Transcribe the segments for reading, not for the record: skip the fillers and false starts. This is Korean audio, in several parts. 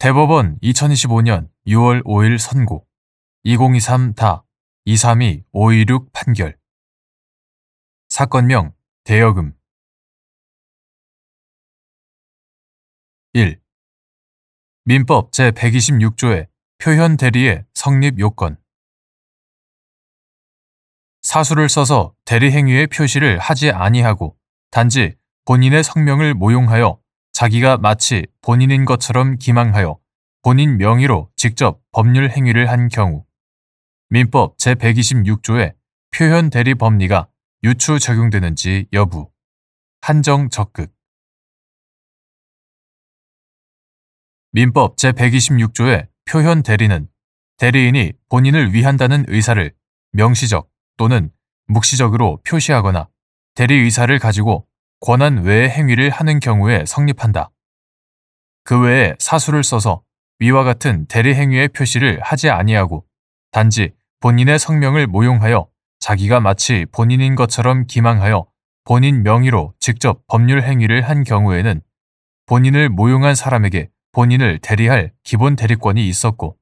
대법원 2025년 6월 5일 선고 2023-232-526 판결 사건명 대여금 1. 민법 제126조의 표현 대리의 성립 요건 사수를 써서 대리 행위의 표시를 하지 아니하고 단지 본인의 성명을 모용하여 자기가 마치 본인인 것처럼 기망하여 본인 명의로 직접 법률 행위를 한 경우 민법 제126조의 표현 대리 법리가 유추 적용되는지 여부 한정 적극 민법 제126조의 표현 대리는 대리인이 본인을 위한다는 의사를 명시적 또는 묵시적으로 표시하거나 대리 의사를 가지고 권한 외의 행위를 하는 경우에 성립한다. 그 외에 사수를 써서 위와 같은 대리 행위의 표시를 하지 아니하고 단지 본인의 성명을 모용하여 자기가 마치 본인인 것처럼 기망하여 본인 명의로 직접 법률 행위를 한 경우에는 본인을 모용한 사람에게 본인을 대리할 기본 대리권이 있었고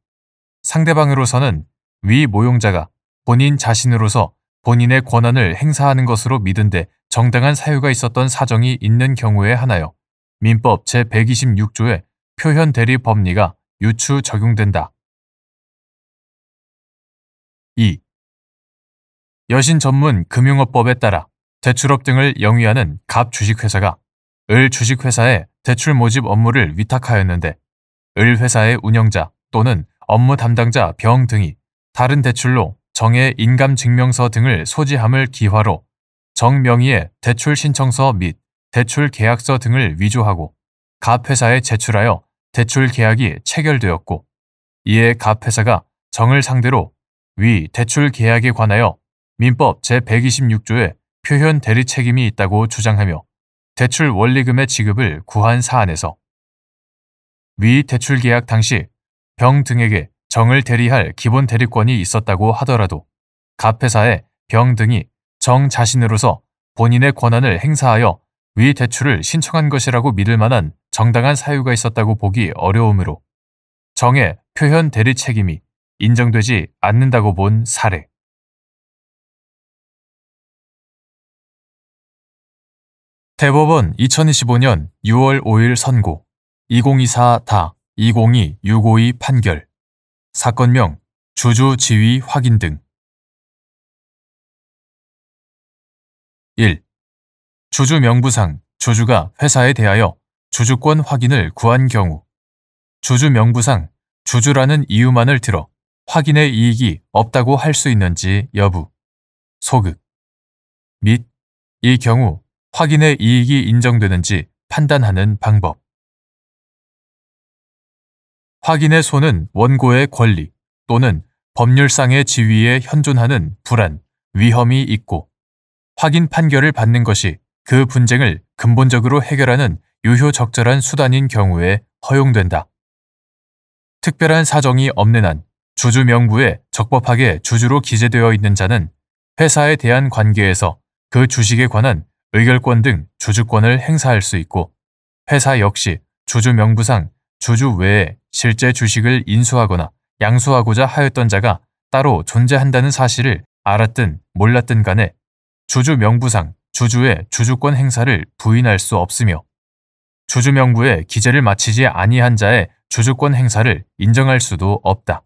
상대방으로서는 위 모용자가 본인 자신으로서 본인의 권한을 행사하는 것으로 믿은데 정당한 사유가 있었던 사정이 있는 경우에 하나여 민법 제126조의 표현 대리 법리가 유추 적용된다. 2. 여신 전문 금융업법에 따라 대출업 등을 영위하는 갑 주식회사가 을 주식회사에 대출 모집 업무를 위탁하였는데 을 회사의 운영자 또는 업무 담당자 병 등이 다른 대출로 정의 인감증명서 등을 소지함을 기화로 정 명의의 대출 신청서 및 대출 계약서 등을 위조하고 갑 회사에 제출하여 대출 계약이 체결되었고 이에 갑 회사가 정을 상대로 위 대출 계약에 관하여 민법 제126조의 표현 대리 책임이 있다고 주장하며 대출 원리금의 지급을 구한 사안에서 위 대출 계약 당시 병 등에게 정을 대리할 기본 대리권이 있었다고 하더라도 갑 회사의 병 등이 정 자신으로서 본인의 권한을 행사하여 위 대출을 신청한 것이라고 믿을 만한 정당한 사유가 있었다고 보기 어려우므로 정의 표현 대리 책임이 인정되지 않는다고 본 사례. 대법원 2025년 6월 5일 선고 2024-202-652 판결 사건명 주주 지위 확인 등 1. 주주 명부상 주주가 회사에 대하여 주주권 확인을 구한 경우 주주 명부상 주주라는 이유만을 들어 확인의 이익이 없다고 할 수 있는지 여부 소극 및 이 경우 확인의 이익이 인정되는지 판단하는 방법 확인의 소는 원고의 권리 또는 법률상의 지위에 현존하는 불안, 위험이 있고 확인 판결을 받는 것이 그 분쟁을 근본적으로 해결하는 유효적절한 수단인 경우에 허용된다. 특별한 사정이 없는 한 주주 명부에 적법하게 주주로 기재되어 있는 자는 회사에 대한 관계에서 그 주식에 관한 의결권 등 주주권을 행사할 수 있고 회사 역시 주주 명부상 주주 외에 실제 주식을 인수하거나 양수하고자 하였던 자가 따로 존재한다는 사실을 알았든 몰랐든 간에 주주 명부상 주주의 주주권 행사를 부인할 수 없으며 주주 명부에 기재를 마치지 아니한 자의 주주권 행사를 인정할 수도 없다.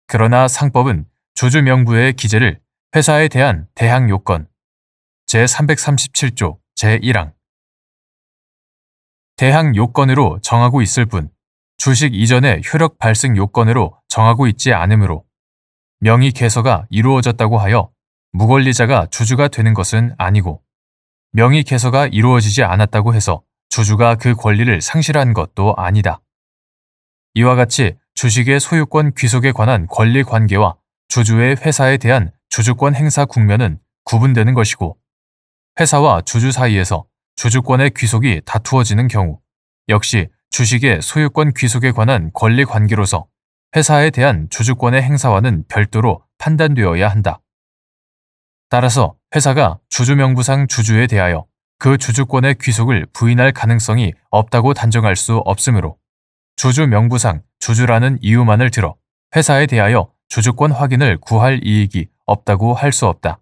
그러나 상법은 주주 명부의 기재를 회사에 대한 대항 요건 제337조 제1항 대항 요건으로 정하고 있을 뿐 주식 이전의 효력 발생 요건으로 정하고 있지 않으므로 명의 개서가 이루어졌다고 하여 무권리자가 주주가 되는 것은 아니고 명의 개서가 이루어지지 않았다고 해서 주주가 그 권리를 상실한 것도 아니다. 이와 같이 주식의 소유권 귀속에 관한 권리 관계와 주주의 회사에 대한 주주권 행사 국면은 구분되는 것이고 회사와 주주 사이에서 주주권의 귀속이 다투어지는 경우 역시 주식의 소유권 귀속에 관한 권리 관계로서 회사에 대한 주주권의 행사와는 별도로 판단되어야 한다. 따라서 회사가 주주 명부상 주주에 대하여 그 주주권의 귀속을 부인할 가능성이 없다고 단정할 수 없으므로 주주 명부상 주주라는 이유만을 들어 회사에 대하여 주주권 확인을 구할 이익이 없다고 할 수 없다.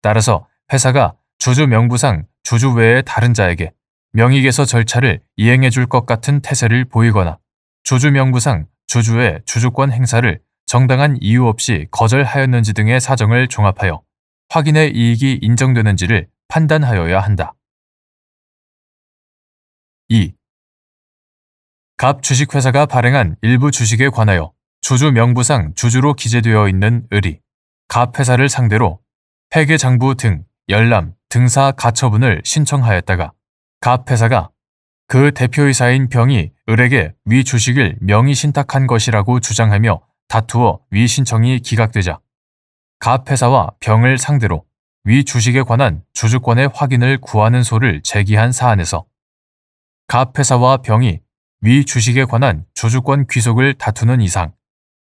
따라서 회사가 주주 명부상 주주 외의 다른 자에게 명의개서 절차를 이행해 줄 것 같은 태세를 보이거나 주주 명부상 주주의 주주권 행사를 정당한 이유 없이 거절하였는지 등의 사정을 종합하여 확인의 이익이 인정되는지를 판단하여야 한다. 2. 갑 주식회사가 발행한 일부 주식에 관하여 주주 명부상 주주로 기재되어 있는 을이 갑 회사를 상대로 회계장부 등 열람, 등사 가처분을 신청하였다가 갑 회사가 그 대표이사인 병이 을에게 위 주식을 명의 신탁한 것이라고 주장하며 다투어 위 신청이 기각되자 갑 회사와 병을 상대로 위 주식에 관한 주주권의 확인을 구하는 소를 제기한 사안에서 갑 회사와 병이 위 주식에 관한 주주권 귀속을 다투는 이상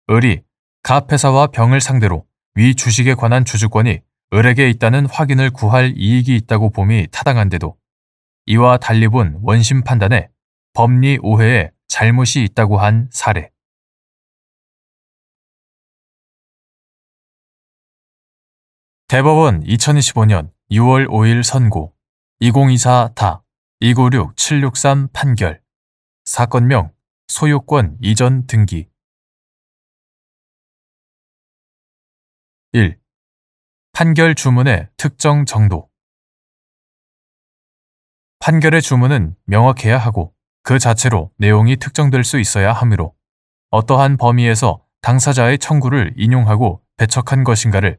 을이 갑 회사와 병을 상대로 위 주식에 관한 주주권이 을에게 있다는 확인을 구할 이익이 있다고 봄이 타당한데도 이와 달리 본 원심 판단에 법리 오해에 잘못이 있다고 한 사례. 대법원 2025년 6월 5일 선고 2024-296763 판결 사건명 소유권 이전 등기 1. 판결 주문의 특정 정도 판결의 주문은 명확해야 하고 그 자체로 내용이 특정될 수 있어야 하므로 어떠한 범위에서 당사자의 청구를 인용하고 배척한 것인가를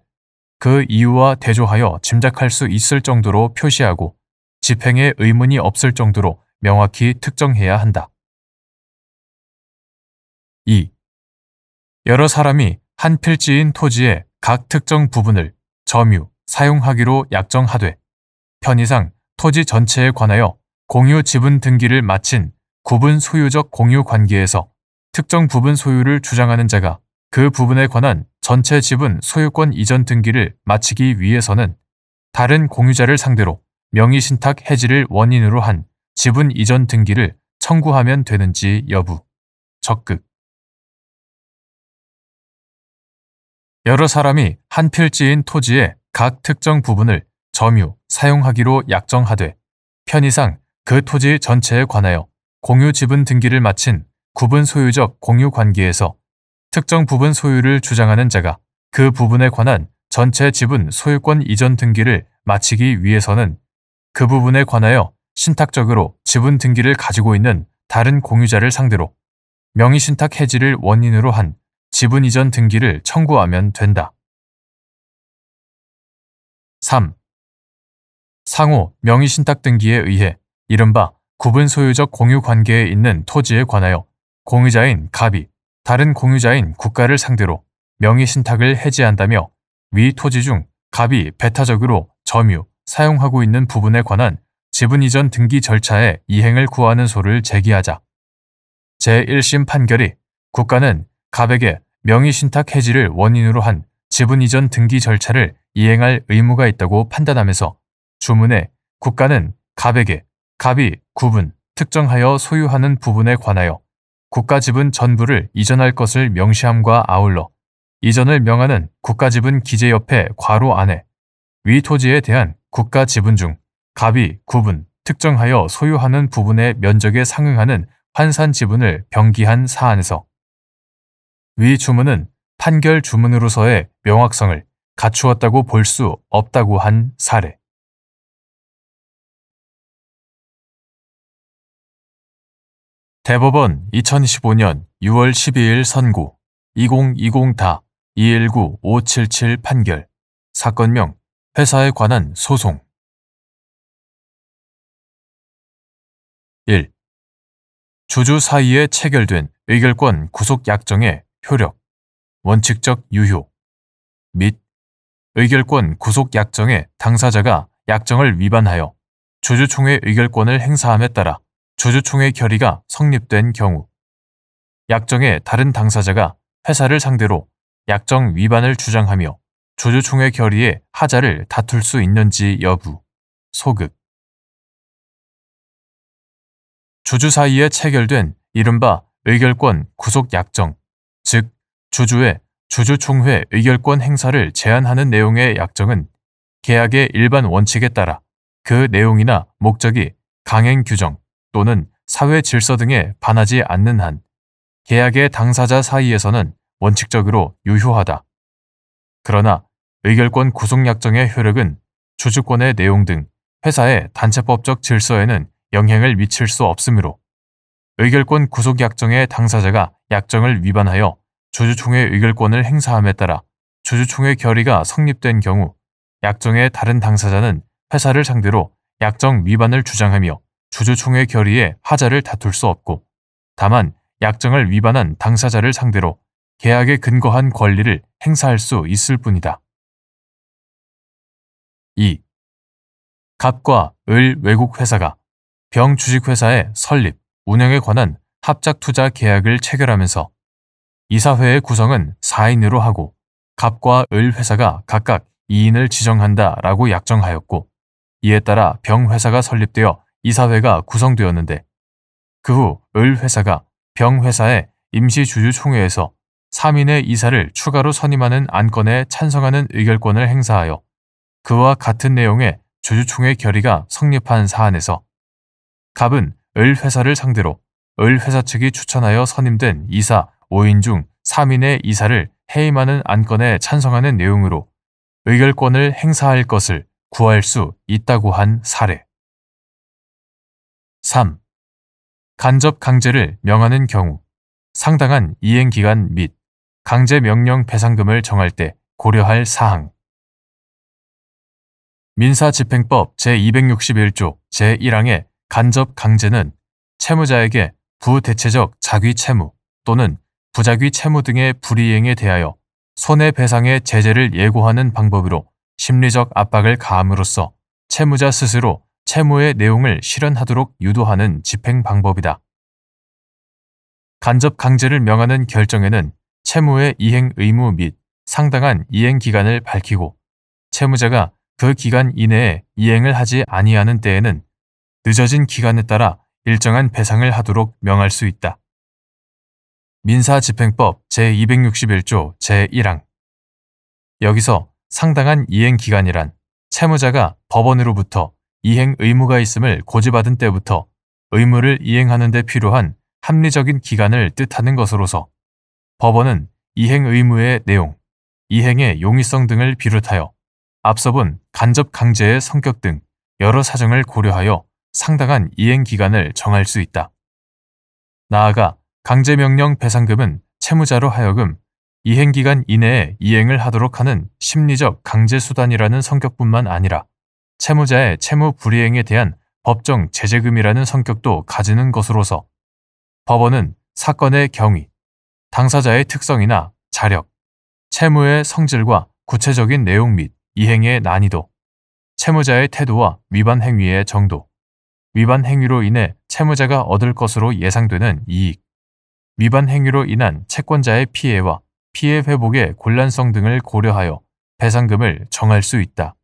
그 이유와 대조하여 짐작할 수 있을 정도로 표시하고 집행에 의문이 없을 정도로 명확히 특정해야 한다. 2. 여러 사람이 한 필지인 토지의 각 특정 부분을 점유, 사용하기로 약정하되 편의상 토지 전체에 관하여 공유 지분 등기를 마친 구분 소유적 공유 관계에서 특정 부분 소유를 주장하는 자가 그 부분에 관한 전체 지분 소유권 이전 등기를 마치기 위해서는 다른 공유자를 상대로 명의신탁 해지를 원인으로 한 지분 이전 등기를 청구하면 되는지 여부. 적극. 여러 사람이 한 필지인 토지의 각 특정 부분을 점유, 사용하기로 약정하되 편의상 그 토지 전체에 관하여 공유 지분 등기를 마친 구분 소유적 공유 관계에서 특정 부분 소유를 주장하는 자가 그 부분에 관한 전체 지분 소유권 이전 등기를 마치기 위해서는 그 부분에 관하여 신탁적으로 지분 등기를 가지고 있는 다른 공유자를 상대로 명의신탁 해지를 원인으로 한 지분 이전 등기를 청구하면 된다. 3. 상호 명의신탁 등기에 의해 이른바 구분 소유적 공유 관계에 있는 토지에 관하여 공유자인 갑이 다른 공유자인 국가를 상대로 명의신탁을 해지한다며 위 토지 중 갑이 배타적으로 점유, 사용하고 있는 부분에 관한 지분 이전 등기 절차의 이행을 구하는 소를 제기하자 제1심 판결이 국가는 갑에게 명의신탁 해지를 원인으로 한 지분 이전 등기 절차를 이행할 의무가 있다고 판단하면서 주문에 국가는 갑에게 갑이 구분, 특정하여 소유하는 부분에 관하여 국가 지분 전부를 이전할 것을 명시함과 아울러 이전을 명하는 국가 지분 기재 옆에 괄호 안에 위 토지에 대한 국가 지분 중 갑이 구분, 특정하여 소유하는 부분의 면적에 상응하는 환산 지분을 병기한 사안에서 위 주문은 판결 주문으로서의 명확성을 갖추었다고 볼 수 없다고 한 사례. 대법원 2025년 6월 12일 선고 2020-219577 판결 사건명 회사에 관한 소송 1. 주주 사이에 체결된 의결권 구속 약정의 효력, 원칙적 유효 및 의결권 구속 약정의 당사자가 약정을 위반하여 주주총회 의결권을 행사함에 따라 주주총회 결의가 성립된 경우 약정의 다른 당사자가 회사를 상대로 약정 위반을 주장하며 주주총회 결의의 하자를 다툴 수 있는지 여부, 소급 주주 사이에 체결된 이른바 의결권 구속 약정, 즉 주주의 주주총회 의결권 행사를 제한하는 내용의 약정은 계약의 일반 원칙에 따라 그 내용이나 목적이 강행 규정 또는 사회 질서 등에 반하지 않는 한 계약의 당사자 사이에서는 원칙적으로 유효하다. 그러나 의결권 구속약정의 효력은 주주권의 내용 등 회사의 단체법적 질서에는 영향을 미칠 수 없으므로 의결권 구속약정의 당사자가 약정을 위반하여 주주총회 의결권을 행사함에 따라 주주총회 결의가 성립된 경우 약정의 다른 당사자는 회사를 상대로 약정 위반을 주장하며 주주총회 결의에 하자를 다툴 수 없고 다만 약정을 위반한 당사자를 상대로 계약에 근거한 권리를 행사할 수 있을 뿐이다. 2. 갑과 을 외국회사가 병주식회사의 설립, 운영에 관한 합작투자 계약을 체결하면서 이사회의 구성은 4인으로 하고 갑과 을 회사가 각각 2인을 지정한다라고 약정하였고 이에 따라 병회사가 설립되어 이사회가 구성되었는데 그 후 을 회사가 병회사의 임시주주총회에서 3인의 이사를 추가로 선임하는 안건에 찬성하는 의결권을 행사하여 그와 같은 내용의 주주총회 결의가 성립한 사안에서 갑은 을 회사를 상대로 을 회사 측이 추천하여 선임된 이사 5인 중 3인의 이사를 해임하는 안건에 찬성하는 내용으로 의결권을 행사할 것을 구할 수 있다고 한 사례. 3. 간접 강제를 명하는 경우 상당한 이행기간 및 강제명령 배상금을 정할 때 고려할 사항. 민사집행법 제261조 제1항의 간접 강제는 채무자에게 부대체적 자귀 채무 또는 부자귀 채무 등의 불이행에 대하여 손해배상의 제재를 예고하는 방법으로 심리적 압박을 가함으로써 채무자 스스로 채무의 내용을 실현하도록 유도하는 집행 방법이다. 간접 강제를 명하는 결정에는 채무의 이행 의무 및 상당한 이행 기간을 밝히고 채무자가 그 기간 이내에 이행을 하지 아니하는 때에는 늦어진 기간에 따라 일정한 배상을 하도록 명할 수 있다. 민사집행법 제261조 제1항. 여기서 상당한 이행 기간이란 채무자가 법원으로부터 이행 의무가 있음을 고지받은 때부터 의무를 이행하는 데 필요한 합리적인 기간을 뜻하는 것으로서 법원은 이행 의무의 내용, 이행의 용이성 등을 비롯하여 앞서 본 간접 강제의 성격 등 여러 사정을 고려하여 상당한 이행 기간을 정할 수 있다. 나아가 강제명령 배상금은 채무자로 하여금 이행기간 이내에 이행을 하도록 하는 심리적 강제수단이라는 성격뿐만 아니라 채무자의 채무 불이행에 대한 법정 제재금이라는 성격도 가지는 것으로서 법원은 사건의 경위, 당사자의 특성이나 자력, 채무의 성질과 구체적인 내용 및 이행의 난이도, 채무자의 태도와 위반 행위의 정도, 위반 행위로 인해 채무자가 얻을 것으로 예상되는 이익, 위반 행위로 인한 채권자의 피해와 피해 회복의 곤란성 등을 고려하여 배상금을 정할 수 있다.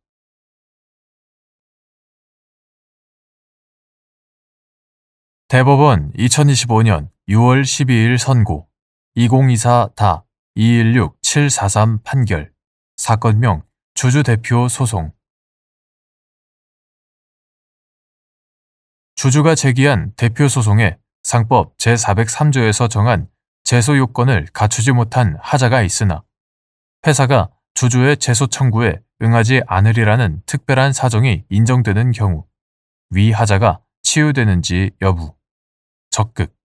대법원 2025년 6월 12일 선고 2024-216743 판결 사건명 주주대표 소송. 주주가 제기한 대표 소송에 상법 제403조에서 정한 제소 요건을 갖추지 못한 하자가 있으나 회사가 주주의 제소 청구에 응하지 않으리라는 특별한 사정이 인정되는 경우 위 하자가 치유되는지 여부. 적극.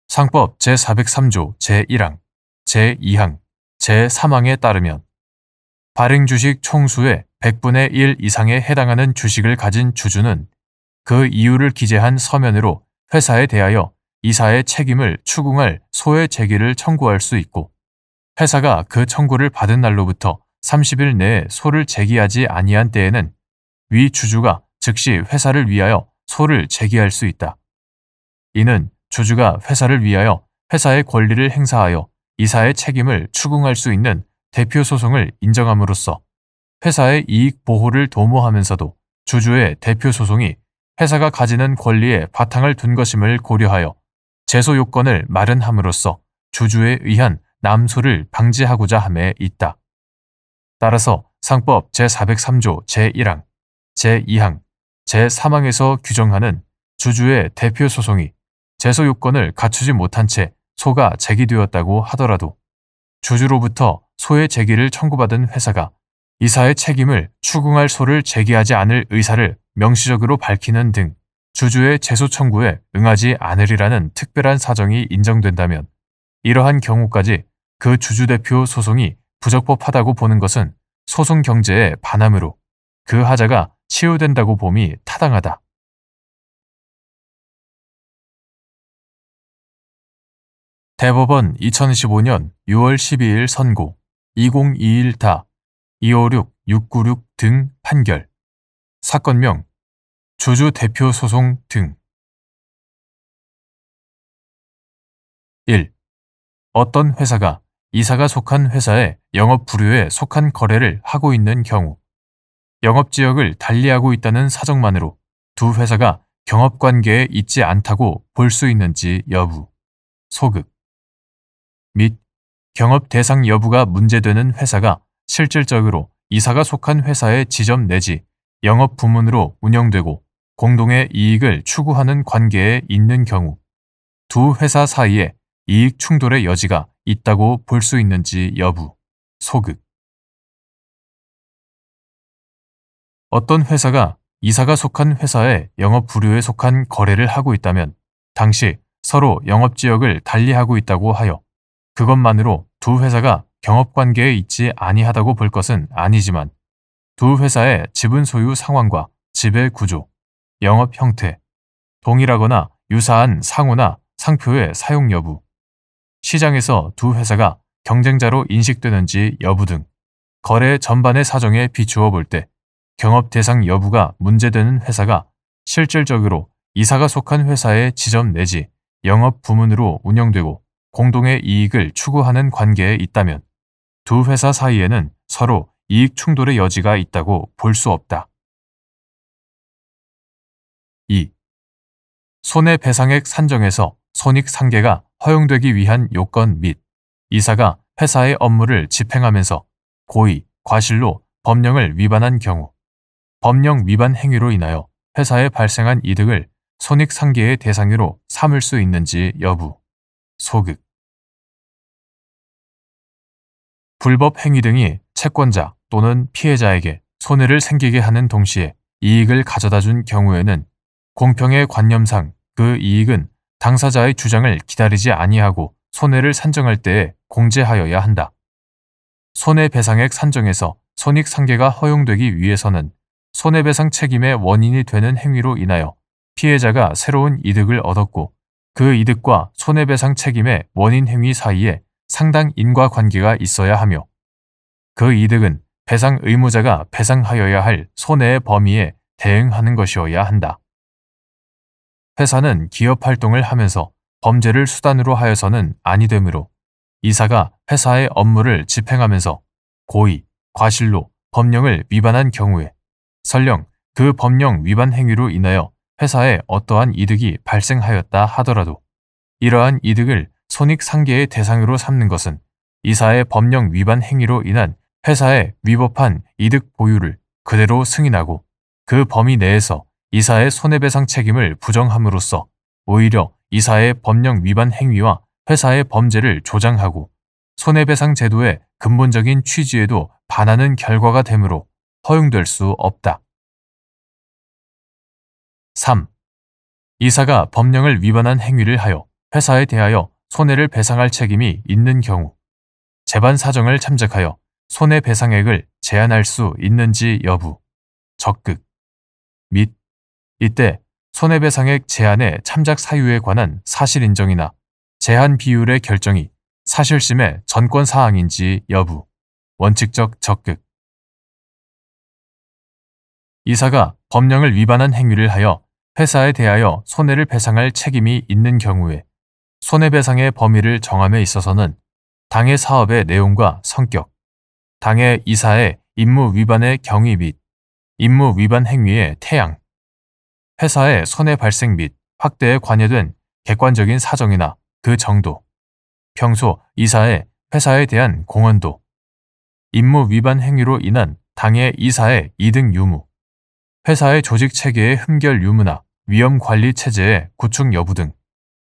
상법 제403조 제1항, 제2항, 제3항에 따르면 발행주식 총수의 100분의 1 이상에 해당하는 주식을 가진 주주는 그 이유를 기재한 서면으로 회사에 대하여 이사의 책임을 추궁할 소의 제기를 청구할 수 있고 회사가 그 청구를 받은 날로부터 30일 내에 소를 제기하지 아니한 때에는 위 주주가 즉시 회사를 위하여 소를 제기할 수 있다. 이는 주주가 회사를 위하여 회사의 권리를 행사하여 이사의 책임을 추궁할 수 있는 대표 소송을 인정함으로써 회사의 이익 보호를 도모하면서도 주주의 대표 소송이 회사가 가지는 권리에 바탕을 둔 것임을 고려하여 제소 요건을 마련함으로써 주주에 의한 남소를 방지하고자 함에 있다. 따라서 상법 제403조 제1항, 제2항, 제3항에서 규정하는 주주의 대표 소송이 제소 요건을 갖추지 못한 채 소가 제기되었다고 하더라도 주주로부터 소의 제기를 청구받은 회사가 이사의 책임을 추궁할 소를 제기하지 않을 의사를 명시적으로 밝히는 등 주주의 제소 청구에 응하지 않으리라는 특별한 사정이 인정된다면 이러한 경우까지 그 주주 대표 소송이 부적법하다고 보는 것은 소송 경제의 반함으로 그 하자가 치유된다고 봄이 타당하다. 대법원 2015년 6월 12일 선고 2021다 256-696 등 판결 사건명 주주 대표 소송 등 1. 어떤 회사가 이사가 속한 회사의 영업 부류에 속한 거래를 하고 있는 경우 영업지역을 달리하고 있다는 사정만으로 두 회사가 경업관계에 있지 않다고 볼 수 있는지 여부 소극 및 경업 대상 여부가 문제되는 회사가 실질적으로 이사가 속한 회사의 지점 내지 영업 부문으로 운영되고 공동의 이익을 추구하는 관계에 있는 경우 두 회사 사이에 이익 충돌의 여지가 있다고 볼 수 있는지 여부 소극 어떤 회사가 이사가 속한 회사의 영업 부류에 속한 거래를 하고 있다면 당시 서로 영업지역을 달리하고 있다고 하여 그것만으로 두 회사가 경업관계에 있지 아니하다고 볼 것은 아니지만 두 회사의 지분 소유 상황과 지배 구조, 영업 형태, 동일하거나 유사한 상호나 상표의 사용 여부, 시장에서 두 회사가 경쟁자로 인식되는지 여부 등 거래 전반의 사정에 비추어 볼 때 경업 대상 여부가 문제되는 회사가 실질적으로 이사가 속한 회사의 지점 내지 영업 부문으로 운영되고 공동의 이익을 추구하는 관계에 있다면 두 회사 사이에는 서로 이익 충돌의 여지가 있다고 볼 수 없다. 2. 손해배상액 산정에서 손익상계가 허용되기 위한 요건 및 이사가 회사의 업무를 집행하면서 고의, 과실로 법령을 위반한 경우 법령 위반 행위로 인하여 회사에 발생한 이득을 손익상계의 대상으로 삼을 수 있는지 여부 소극 불법 행위 등이 채권자 또는 피해자에게 손해를 생기게 하는 동시에 이익을 가져다 준 경우에는 공평의 관념상 그 이익은 당사자의 주장을 기다리지 아니하고 손해를 산정할 때에 공제하여야 한다. 손해배상액 산정에서 손익상계가 허용되기 위해서는 손해배상 책임의 원인이 되는 행위로 인하여 피해자가 새로운 이득을 얻었고 그 이득과 손해배상 책임의 원인 행위 사이에 상당 인과관계가 있어야 하며 그 이득은 배상 의무자가 배상하여야 할 손해의 범위에 대응하는 것이어야 한다. 회사는 기업 활동을 하면서 범죄를 수단으로 하여서는 아니 되므로 이사가 회사의 업무를 집행하면서 고의, 과실로 법령을 위반한 경우에 설령 그 법령 위반 행위로 인하여 회사에 어떠한 이득이 발생하였다 하더라도 이러한 이득을 손익상계의 대상으로 삼는 것은 이사의 법령 위반 행위로 인한 회사에 위법한 이득 보유를 그대로 승인하고 그 범위 내에서 이사의 손해배상 책임을 부정함으로써 오히려 이사의 법령 위반 행위와 회사의 범죄를 조장하고 손해배상 제도의 근본적인 취지에도 반하는 결과가 되므로 허용될 수 없다. 3. 이사가 법령을 위반한 행위를 하여 회사에 대하여 손해를 배상할 책임이 있는 경우 재반 사정을 참작하여 손해배상액을 제한할 수 있는지 여부, 적극 및 이때 손해배상액 제한의 참작 사유에 관한 사실 인정이나 제한 비율의 결정이 사실심의 전권 사항인지 여부, 원칙적 적극 이사가 법령을 위반한 행위를 하여 회사에 대하여 손해를 배상할 책임이 있는 경우에 손해배상의 범위를 정함에 있어서는 당해 사업의 내용과 성격, 당해 이사의 임무 위반의 경위 및 임무 위반 행위의 태양, 회사의 손해 발생 및 확대에 관여된 객관적인 사정이나 그 정도, 평소 이사의 회사에 대한 공헌도, 임무 위반 행위로 인한 당해 이사의 이득 유무, 회사의 조직 체계의 흠결 유무나 위험 관리 체제의 구축 여부 등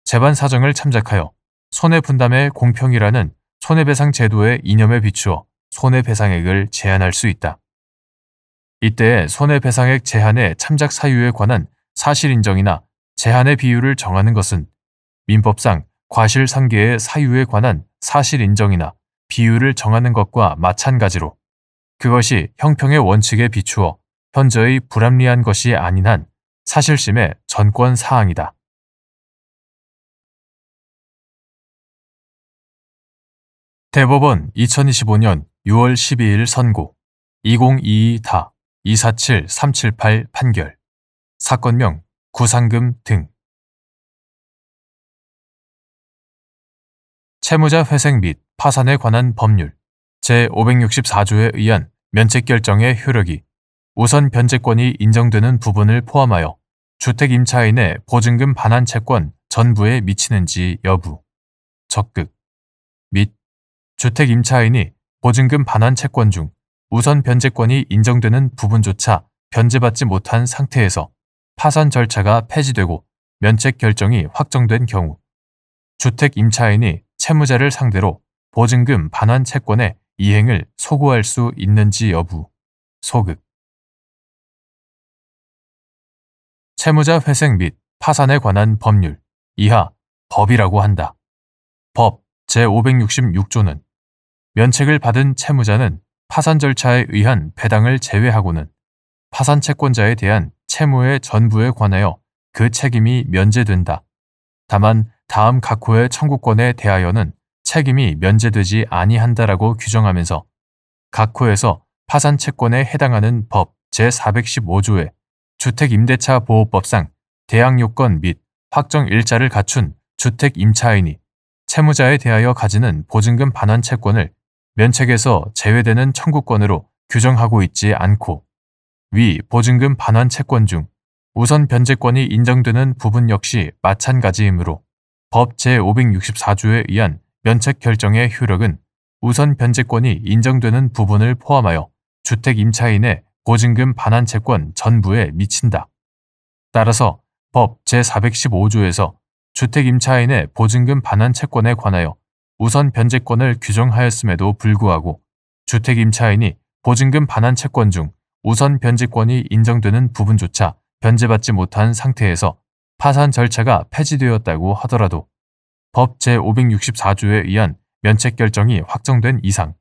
재반 사정을 참작하여 손해분담의 공평이라는 손해배상 제도의 이념에 비추어 손해배상액을 제한할 수 있다. 이때의 손해배상액 제한의 참작 사유에 관한 사실인정이나 제한의 비율을 정하는 것은 민법상 과실상계의 사유에 관한 사실인정이나 비율을 정하는 것과 마찬가지로 그것이 형평의 원칙에 비추어 현저히 불합리한 것이 아닌 한 사실심의 전권 사항이다. 대법원 2025년 6월 12일 선고 2022-247378 판결 사건명 구상금 등 채무자 회생 및 파산에 관한 법률 제564조에 의한 면책결정의 효력이 우선 변제권이 인정되는 부분을 포함하여 주택임차인의 보증금 반환 채권 전부에 미치는지 여부, 적극, 및 주택임차인이 보증금 반환 채권 중 우선 변제권이 인정되는 부분조차 변제받지 못한 상태에서 파산 절차가 폐지되고 면책 결정이 확정된 경우 주택임차인이 채무자를 상대로 보증금 반환 채권의 이행을 소구할 수 있는지 여부, 소극. 채무자 회생 및 파산에 관한 법률 이하 법이라고 한다. 법 제566조는 면책을 받은 채무자는 파산 절차에 의한 배당을 제외하고는 파산 채권자에 대한 채무의 전부에 관하여 그 책임이 면제된다. 다만 다음 각호의 청구권에 대하여는 책임이 면제되지 아니한다라고 규정하면서 각호에서 파산 채권에 해당하는 법 제415조의 주택임대차 보호법상 대항 요건 및 확정 일자를 갖춘 주택임차인이 채무자에 대하여 가지는 보증금 반환 채권을 면책에서 제외되는 청구권으로 규정하고 있지 않고 위 보증금 반환 채권 중 우선 변제권이 인정되는 부분 역시 마찬가지이므로 법 제564조에 의한 면책 결정의 효력은 우선 변제권이 인정되는 부분을 포함하여 주택임차인의 보증금 반환 채권 전부에 미친다. 따라서 법 제415조에서 주택임차인의 보증금 반환 채권에 관하여 우선 변제권을 규정하였음에도 불구하고 주택임차인이 보증금 반환 채권 중 우선 변제권이 인정되는 부분조차 변제받지 못한 상태에서 파산 절차가 폐지되었다고 하더라도 법 제564조에 의한 면책 결정이 확정된 이상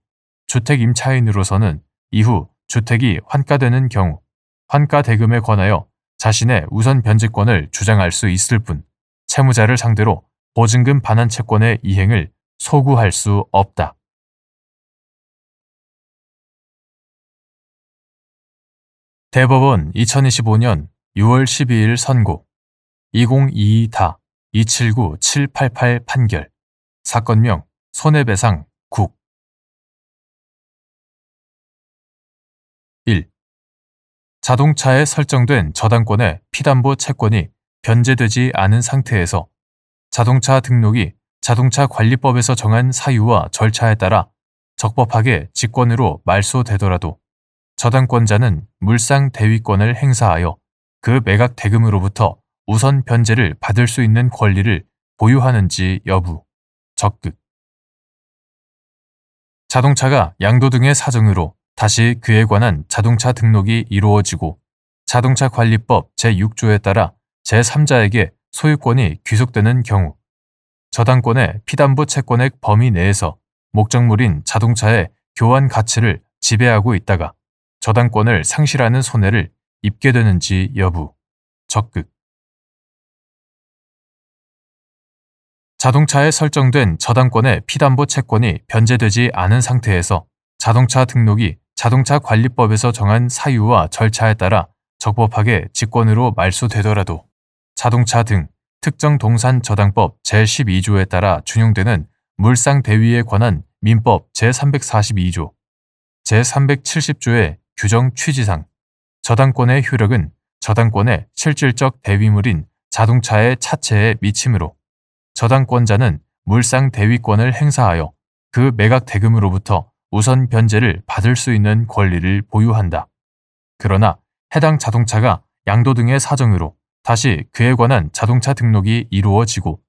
주택임차인으로서는 이후 주택이 환가되는 경우 환가 대금에 관하여 자신의 우선 변제권을 주장할 수 있을 뿐 채무자를 상대로 보증금 반환 채권의 이행을 소구할 수 없다. 대법원 2025년 6월 12일 선고 2022-279788 판결 사건명 손해배상 국 1. 자동차에 설정된 저당권의 피담보 채권이 변제되지 않은 상태에서 자동차 등록이 자동차관리법에서 정한 사유와 절차에 따라 적법하게 직권으로 말소되더라도 저당권자는 물상 대위권을 행사하여 그 매각 대금으로부터 우선 변제를 받을 수 있는 권리를 보유하는지 여부, 적극. 자동차가 양도 등의 사정으로 다시 그에 관한 자동차 등록이 이루어지고 자동차관리법 제6조에 따라 제3자에게 소유권이 귀속되는 경우 저당권의 피담보 채권액 범위 내에서 목적물인 자동차의 교환 가치를 지배하고 있다가 저당권을 상실하는 손해를 입게 되는지 여부, 적극. 자동차에 설정된 저당권의 피담보 채권이 변제되지 않은 상태에서 자동차 등록이 자동차관리법에서 정한 사유와 절차에 따라 적법하게 직권으로 말소되더라도 자동차 등 특정 동산 저당법 제12조에 따라 준용되는 물상 대위에 관한 민법 제342조, 제370조의 규정 취지상 저당권의 효력은 저당권의 실질적 대위물인 자동차의 차체에 미치므로 저당권자는 물상 대위권을 행사하여 그 매각 대금으로부터 우선 변제를 받을 수 있는 권리를 보유한다. 그러나 해당 자동차가 양도 등의 사정으로 다시 그에 관한 자동차 등록이 이루어지고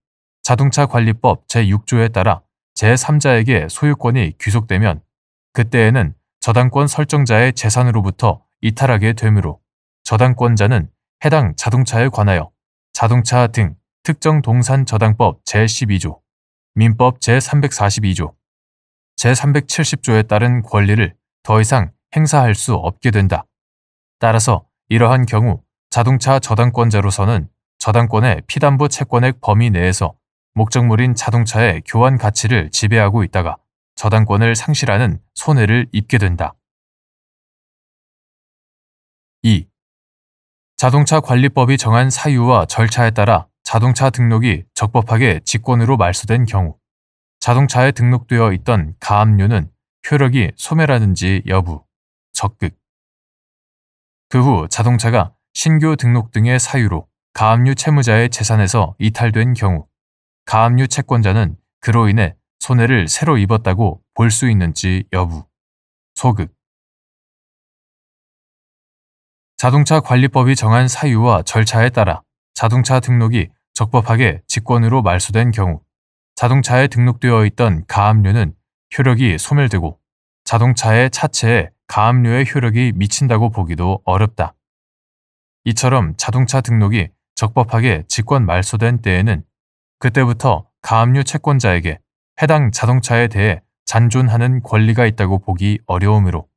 자동차관리법 제6조에 따라 제3자에게 소유권이 귀속되면 그때에는 저당권 설정자의 재산으로부터 이탈하게 되므로 저당권자는 해당 자동차에 관하여 자동차 등 특정 동산 저당법 제12조, 민법 제342조, 제370조에 따른 권리를 더 이상 행사할 수 없게 된다. 따라서 이러한 경우 자동차 저당권자로서는 저당권의 피담보 채권액 범위 내에서 목적물인 자동차의 교환 가치를 지배하고 있다가 저당권을 상실하는 손해를 입게 된다. 2. 자동차 관리법이 정한 사유와 절차에 따라 자동차 등록이 적법하게 직권으로 말소된 경우 자동차에 등록되어 있던 가압류는 효력이 소멸하는지 여부, 적극. 그 후 자동차가 신규 등록 등의 사유로 가압류 채무자의 재산에서 이탈된 경우 가압류 채권자는 그로 인해 손해를 새로 입었다고 볼 수 있는지 여부, 소극. 자동차 관리법이 정한 사유와 절차에 따라 자동차 등록이 적법하게 직권으로 말소된 경우 자동차에 등록되어 있던 가압류는 효력이 소멸되고 자동차의 차체에 가압류의 효력이 미친다고 보기도 어렵다. 이처럼 자동차 등록이 적법하게 직권 말소된 때에는 그때부터 가압류 채권자에게 해당 자동차에 대해 잔존하는 권리가 있다고 보기 어려우므로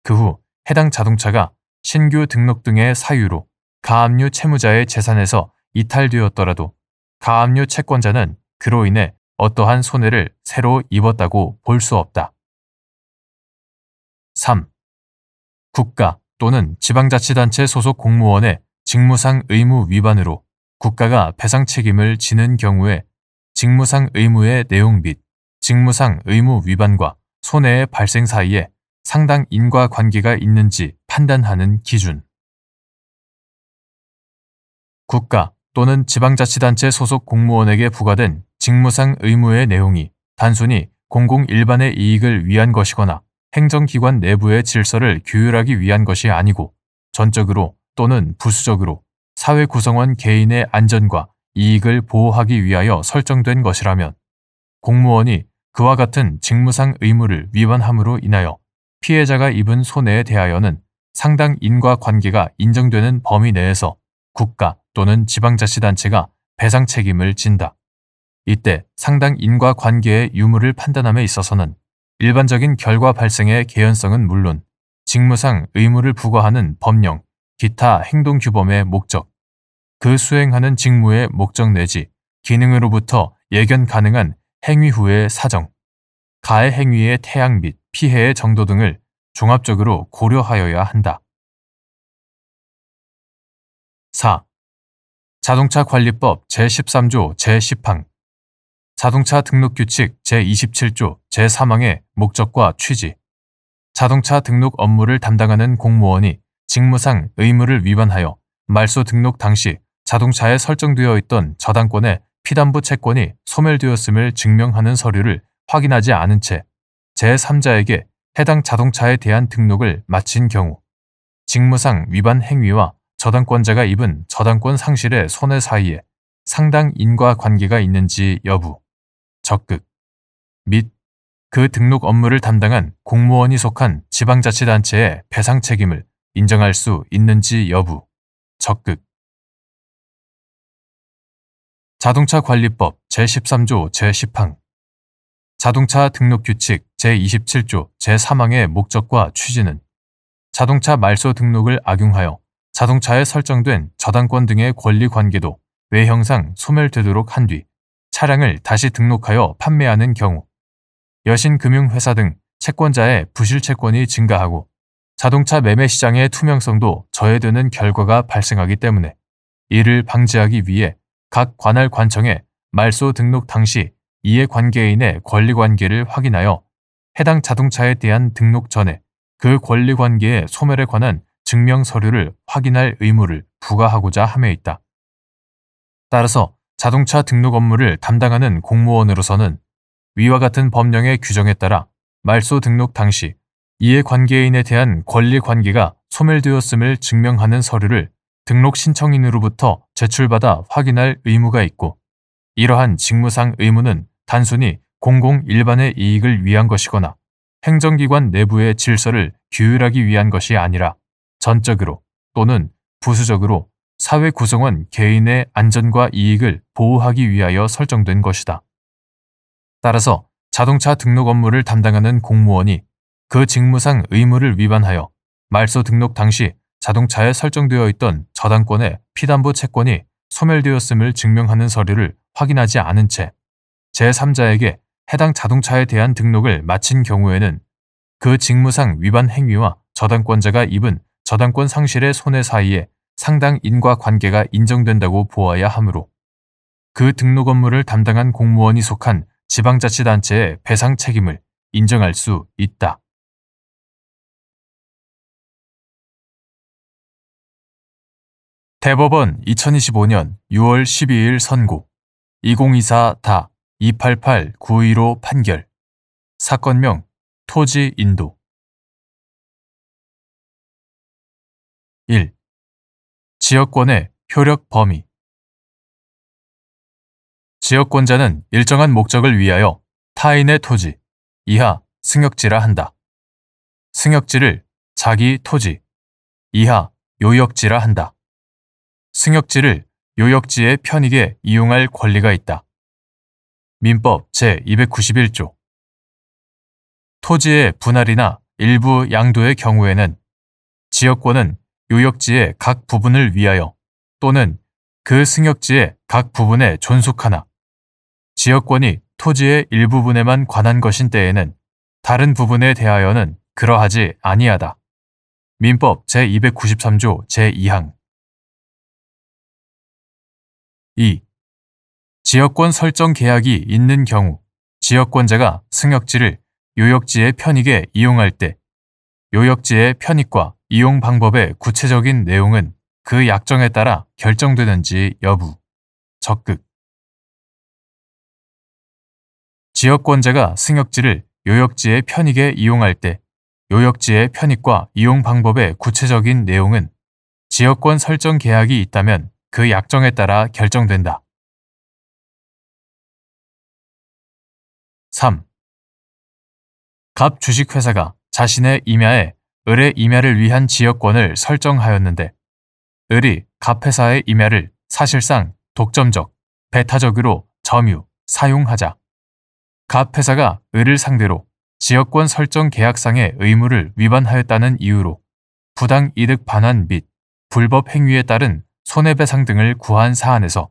그 후 해당 자동차가 신규 등록 등의 사유로 가압류 채무자의 재산에서 이탈되었더라도 가압류 채권자는 그로 인해 어떠한 손해를 새로 입었다고 볼 수 없다. 3. 국가 또는 지방자치단체 소속 공무원의 직무상 의무 위반으로 국가가 배상 책임을 지는 경우에 직무상 의무의 내용 및 직무상 의무 위반과 손해의 발생 사이에 상당 인과관계가 있는지 판단하는 기준. 국가 또는 지방자치단체 소속 공무원에게 부과된 직무상 의무의 내용이 단순히 공공 일반의 이익을 위한 것이거나 행정기관 내부의 질서를 규율하기 위한 것이 아니고 전적으로 또는 부수적으로 사회 구성원 개인의 안전과 이익을 보호하기 위하여 설정된 것이라면 공무원이 그와 같은 직무상 의무를 위반함으로 인하여 피해자가 입은 손해에 대하여는 상당 인과관계가 인정되는 범위 내에서 국가 또는 지방자치단체가 배상 책임을 진다. 이때 상당 인과관계의 유무를 판단함에 있어서는 일반적인 결과 발생의 개연성은 물론 직무상 의무를 부과하는 법령, 기타 행동규범의 목적, 그 수행하는 직무의 목적 내지 기능으로부터 예견 가능한 행위 후의 사정, 가해 행위의 태양 및 피해의 정도 등을 종합적으로 고려하여야 한다. 4. 자동차관리법 제13조 제10항 자동차 등록규칙 제27조 제3항의 목적과 취지 자동차 등록 업무를 담당하는 공무원이 직무상 의무를 위반하여 말소 등록 당시 자동차에 설정되어 있던 저당권의 피담보 채권이 소멸되었음을 증명하는 서류를 확인하지 않은 채 제3자에게 해당 자동차에 대한 등록을 마친 경우 직무상 위반 행위와 저당권자가 입은 저당권 상실의 손해 사이에 상당 인과관계가 있는지 여부, 적극, 및 그 등록 업무를 담당한 공무원이 속한 지방자치단체의 배상 책임을 인정할 수 있는지 여부, 적극. 자동차관리법 제13조 제10항 자동차 등록규칙 제27조 제3항의 목적과 취지는 자동차 말소 등록을 악용하여 자동차에 설정된 저당권 등의 권리관계도 외형상 소멸되도록 한 뒤 차량을 다시 등록하여 판매하는 경우 여신금융회사 등 채권자의 부실채권이 증가하고 자동차 매매 시장의 투명성도 저해되는 결과가 발생하기 때문에 이를 방지하기 위해 각 관할 관청에 말소 등록 당시 이해관계인의 권리관계를 확인하여 해당 자동차에 대한 등록 전에 그 권리관계의 소멸에 관한 증명 서류를 확인할 의무를 부과하고자 함에 있다. 따라서 자동차 등록 업무를 담당하는 공무원으로서는 위와 같은 법령의 규정에 따라 말소 등록 당시 이해관계인에 대한 권리관계가 소멸되었음을 증명하는 서류를 등록 신청인으로부터 제출받아 확인할 의무가 있고, 이러한 직무상 의무는 단순히 공공 일반의 이익을 위한 것이거나 행정기관 내부의 질서를 규율하기 위한 것이 아니라 전적으로 또는 부수적으로 사회 구성원 개인의 안전과 이익을 보호하기 위하여 설정된 것이다. 따라서 자동차 등록 업무를 담당하는 공무원이 그 직무상 의무를 위반하여 말소 등록 당시 자동차에 설정되어 있던 저당권의 피담보 채권이 소멸되었음을 증명하는 서류를 확인하지 않은 채 제3자에게 해당 자동차에 대한 등록을 마친 경우에는 그 직무상 위반 행위와 저당권자가 입은 저당권 상실의 손해 사이에 상당 인과관계가 인정된다고 보아야 하므로 그 등록 업무를 담당한 공무원이 속한 지방자치단체의 배상 책임을 인정할 수 있다. 대법원 2025년 6월 12일 선고 2024-288-915 판결 사건명 토지 인도 1. 지역권의 효력 범위 지역권자는 일정한 목적을 위하여 타인의 토지, 이하 승역지라 한다. 승역지를 자기 토지, 이하 요역지라 한다. 승역지를 요역지의 편익에 이용할 권리가 있다. 민법 제291조 토지의 분할이나 일부 양도의 경우에는 지역권은 요역지의 각 부분을 위하여 또는 그 승역지의 각 부분에 존속하나 지역권이 토지의 일부분에만 관한 것인 때에는 다른 부분에 대하여는 그러하지 아니하다. 민법 제293조 제2항 2. 지역권 설정 계약이 있는 경우 지역권자가 승역지를 요역지의 편익에 이용할 때 요역지의 편익과 이용 방법의 구체적인 내용은 그 약정에 따라 결정되는지 여부, 적극. 지역권자가 승역지를 요역지의 편익에 이용할 때 요역지의 편익과 이용 방법의 구체적인 내용은 지역권 설정 계약이 있다면 그 약정에 따라 결정된다. 3. 갑 주식회사가 자신의 임야에 을의 임야를 위한 지역권을 설정하였는데 을이 갑회사의 임야를 사실상 독점적, 배타적으로 점유, 사용하자 갑회사가 을을 상대로 지역권 설정 계약상의 의무를 위반하였다는 이유로 부당 이득 반환 및 불법 행위에 따른 손해배상 등을 구한 사안에서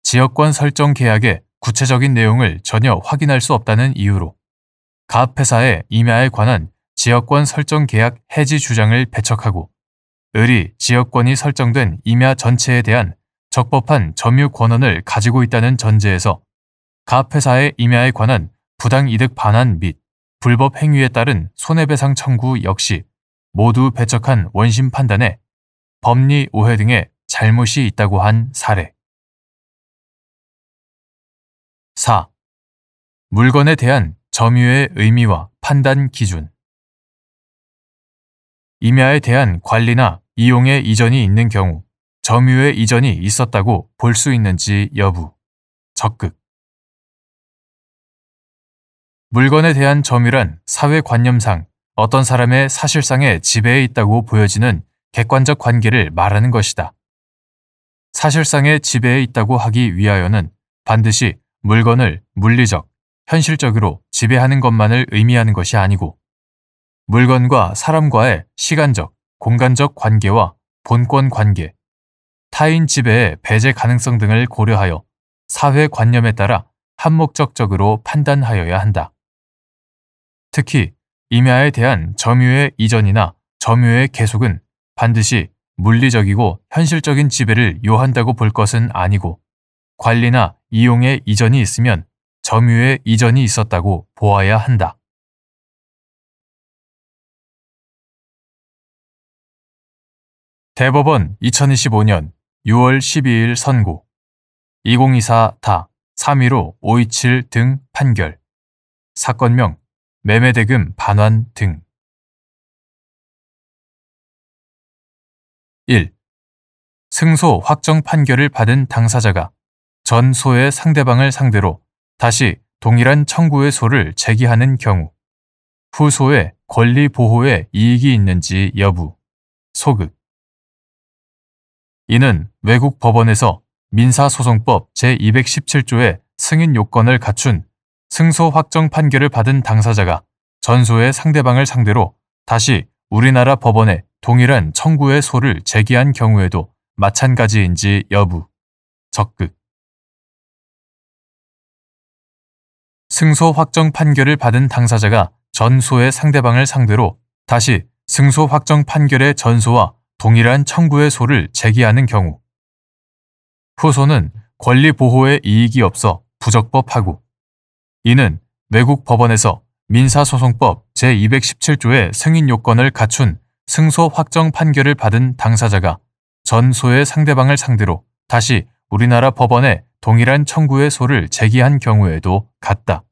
지역권 설정 계약의 구체적인 내용을 전혀 확인할 수 없다는 이유로 갑회사의 임야에 관한 지역권 설정 계약 해지 주장을 배척하고 을이 지역권이 설정된 임야 전체에 대한 적법한 점유 권한을 가지고 있다는 전제에서 갑회사의 임야에 관한 부당이득 반환 및 불법 행위에 따른 손해배상 청구 역시 모두 배척한 원심 판단에 법리 오해 등의 잘못이 있다고 한 사례. 4. 물건에 대한 점유의 의미와 판단 기준 임야에 대한 관리나 이용의 이전이 있는 경우 점유의 이전이 있었다고 볼 수 있는지 여부, 적극. 물건에 대한 점유란 사회관념상 어떤 사람의 사실상의 지배에 있다고 보여지는 객관적 관계를 말하는 것이다. 사실상의 지배에 있다고 하기 위하여는 반드시 물건을 물리적, 현실적으로 지배하는 것만을 의미하는 것이 아니고 물건과 사람과의 시간적, 공간적 관계와 본권 관계, 타인 지배의 배제 가능성 등을 고려하여 사회관념에 따라 한목적적으로 판단하여야 한다. 특히 임야에 대한 점유의 이전이나 점유의 계속은 반드시 물리적이고 현실적인 지배를 요한다고 볼 것은 아니고 관리나 이용의 이전이 있으면 점유의 이전이 있었다고 보아야 한다. 대법원 2025년 6월 12일 선고 2024 315 527 등 판결. 사건명 매매대금 반환 등. 1. 승소 확정 판결을 받은 당사자가 전 소의 상대방을 상대로 다시 동일한 청구의 소를 제기하는 경우 후소의 권리 보호에 이익이 있는지 여부, 소극. 이는 외국 법원에서 민사소송법 제217조의 승인 요건을 갖춘 승소 확정 판결을 받은 당사자가 전소의 상대방을 상대로 다시 우리나라 법원에 동일한 청구의 소를 제기한 경우에도 마찬가지인지 여부, 적극. 승소 확정 판결을 받은 당사자가 전소의 상대방을 상대로 다시 승소 확정 판결의 전소와 동일한 청구의 소를 제기하는 경우 후소는 권리 보호에 이익이 없어 부적법하고 이는 외국 법원에서 민사소송법 제217조의 승인 요건을 갖춘 승소 확정 판결을 받은 당사자가 전소의 상대방을 상대로 다시 우리나라 법원에 동일한 청구의 소를 제기한 경우에도 같다.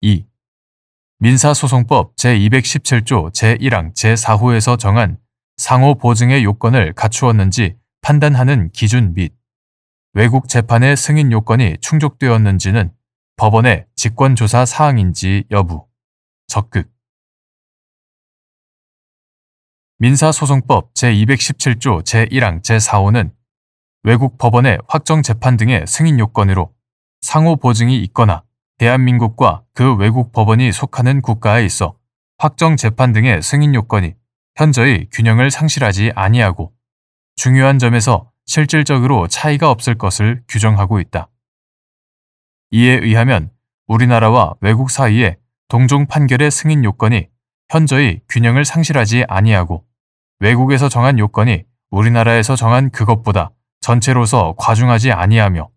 2. 민사소송법 제217조 제1항 제4호에서 정한 상호 보증의 요건을 갖추었는지 판단하는 기준 및 외국 재판의 승인 요건이 충족되었는지는 법원의 직권조사 사항인지 여부, 적극. 민사소송법 제217조 제1항 제4호는 외국 법원의 확정 재판 등의 승인 요건으로 상호 보증이 있거나 대한민국과 그 외국 법원이 속하는 국가에 있어 확정 재판 등의 승인 요건이 현저히 균형을 상실하지 아니하고 중요한 점에서 실질적으로 차이가 없을 것을 규정하고 있다. 이에 의하면 우리나라와 외국 사이의 동종 판결의 승인 요건이 현저히 균형을 상실하지 아니하고 외국에서 정한 요건이 우리나라에서 정한 그것보다 전체로서 과중하지 아니하며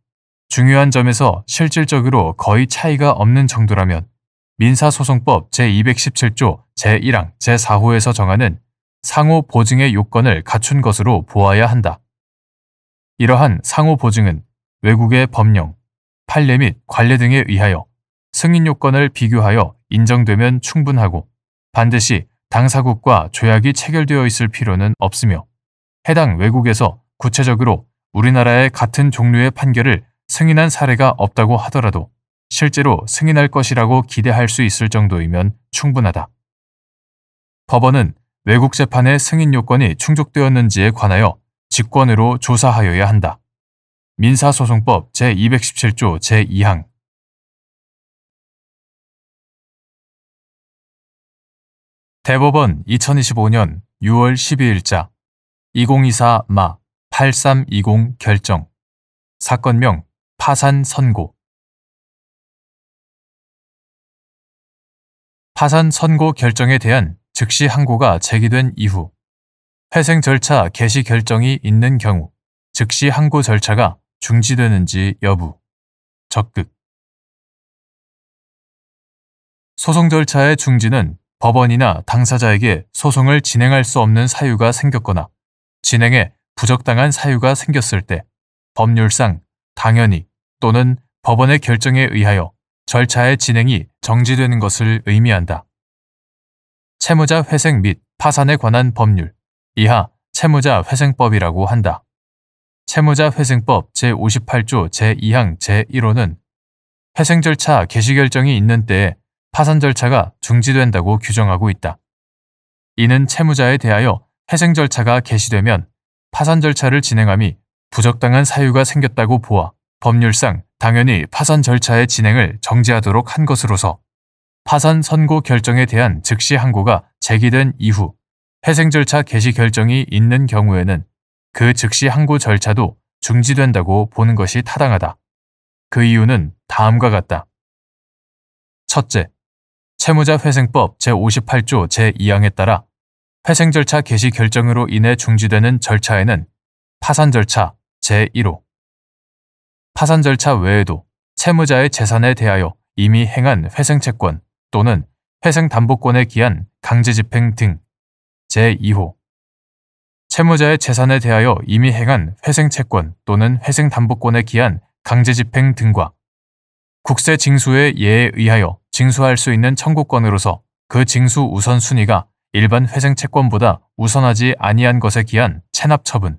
중요한 점에서 실질적으로 거의 차이가 없는 정도라면 민사소송법 제217조 제1항 제4호에서 정하는 상호 보증의 요건을 갖춘 것으로 보아야 한다. 이러한 상호 보증은 외국의 법령, 판례 및 관례 등에 의하여 승인 요건을 비교하여 인정되면 충분하고 반드시 당사국과 조약이 체결되어 있을 필요는 없으며 해당 외국에서 구체적으로 우리나라의 같은 종류의 판결을 승인한 사례가 없다고 하더라도 실제로 승인할 것이라고 기대할 수 있을 정도이면 충분하다. 법원은 외국 재판의 승인 요건이 충족되었는지에 관하여 직권으로 조사하여야 한다. 민사소송법 제217조 제2항. 대법원 2025년 6월 12일자 2024 마 8320 결정. 사건명 파산 선고. 파산 선고 결정에 대한 즉시 항고가 제기된 이후 회생 절차 개시 결정이 있는 경우 즉시 항고 절차가 중지되는지 여부, 적극. 소송 절차의 중지는 법원이나 당사자에게 소송을 진행할 수 없는 사유가 생겼거나 진행에 부적당한 사유가 생겼을 때 법률상 당연히 또는 법원의 결정에 의하여 절차의 진행이 정지되는 것을 의미한다. 채무자 회생 및 파산에 관한 법률, 이하 채무자 회생법이라고 한다. 채무자 회생법 제58조 제2항 제1호는 회생 절차 개시 결정이 있는 때에 파산 절차가 중지된다고 규정하고 있다. 이는 채무자에 대하여 회생 절차가 개시되면 파산 절차를 진행함이 부적당한 사유가 생겼다고 보아 법률상 당연히 파산 절차의 진행을 정지하도록 한 것으로서 파산 선고 결정에 대한 즉시 항고가 제기된 이후 회생 절차 개시 결정이 있는 경우에는 그 즉시 항고 절차도 중지된다고 보는 것이 타당하다. 그 이유는 다음과 같다. 첫째, 채무자 회생법 제58조 제2항에 따라 회생 절차 개시 결정으로 인해 중지되는 절차에는 파산 절차 제1호, 파산 절차 외에도 채무자의 재산에 대하여 이미 행한 회생채권 또는 회생담보권에 기한 강제집행 등 제2호, 채무자의 재산에 대하여 이미 행한 회생채권 또는 회생담보권에 기한 강제집행 등과 국세 징수의 예에 의하여 징수할 수 있는 청구권으로서 그 징수 우선순위가 일반 회생채권보다 우선하지 아니한 것에 기한 체납처분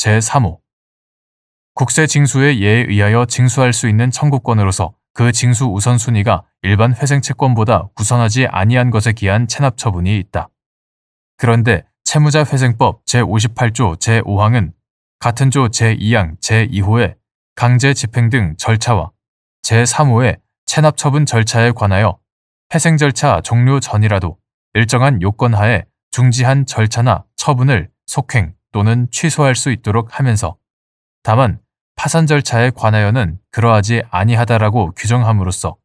제3호 국세 징수의 예에 의하여 징수할 수 있는 청구권으로서 그 징수 우선순위가 일반 회생채권보다 우선하지 아니한 것에 기한 체납처분이 있다. 그런데 채무자회생법 제58조 제5항은 같은 조 제2항 제2호의 강제집행 등 절차와 제3호의 체납처분 절차에 관하여 회생 절차 종료 전이라도 일정한 요건 하에 중지한 절차나 처분을 속행 또는 취소할 수 있도록 하면서 다만 파산 절차에 관하여는 그러하지 아니하다라고 규정함으로써